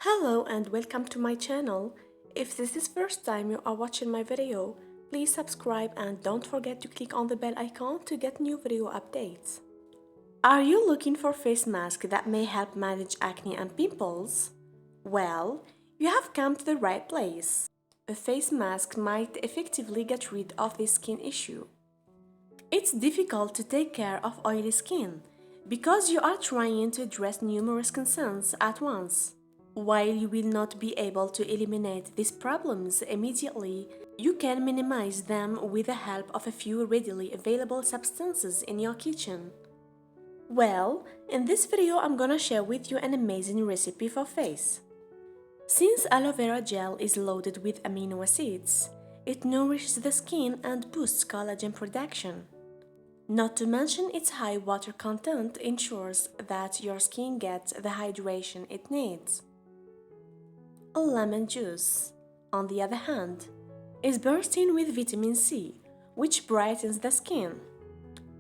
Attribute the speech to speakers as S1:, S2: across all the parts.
S1: Hello and welcome to my channel. If this is first time you are watching my video, please subscribe and don't forget to click on the bell icon to get new video updates. Are you looking for face mask that may help manage acne and pimples? Well, you have come to the right place. A face mask might effectively get rid of this skin issue. It's difficult to take care of oily skin because you are trying to address numerous concerns at once. While you will not be able to eliminate these problems immediately, you can minimize them with the help of a few readily available substances in your kitchen. Well, in this video I'm gonna share with you an amazing recipe for face. Since aloe vera gel is loaded with amino acids, it nourishes the skin and boosts collagen production. Not to mention its high water content ensures that your skin gets the hydration it needs. Lemon juice, on the other hand, is bursting with vitamin C, which brightens the skin.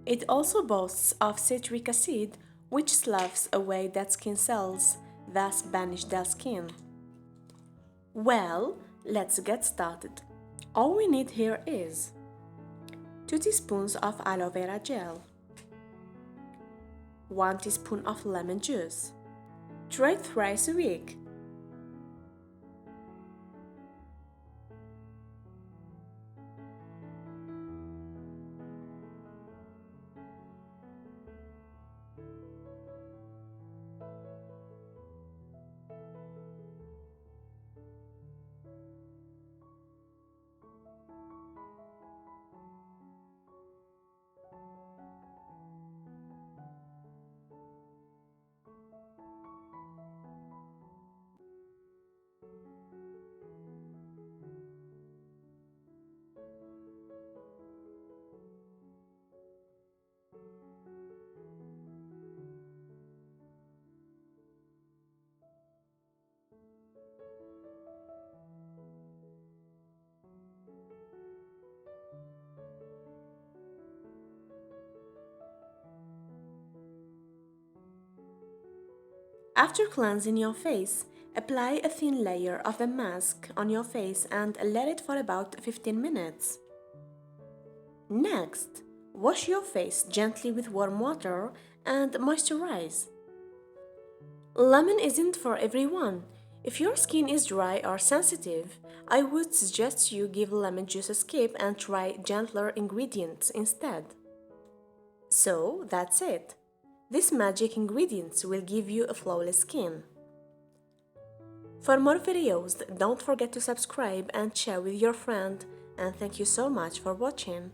S1: It also boasts of citric acid, which sloughs away dead skin cells, thus banish dull skin. Well, let's get started. All we need here is 2 teaspoons of aloe vera gel, 1 teaspoon of lemon juice. Try thrice a week. After cleansing your face, apply a thin layer of the mask on your face and let it for about 15 minutes. Next, wash your face gently with warm water and moisturize. Lemon isn't for everyone. If your skin is dry or sensitive, I would suggest you give lemon juice a skip and try gentler ingredients instead. So that's it. These magic ingredients will give you a flawless skin. For more videos, don't forget to subscribe and share with your friend, and thank you so much for watching.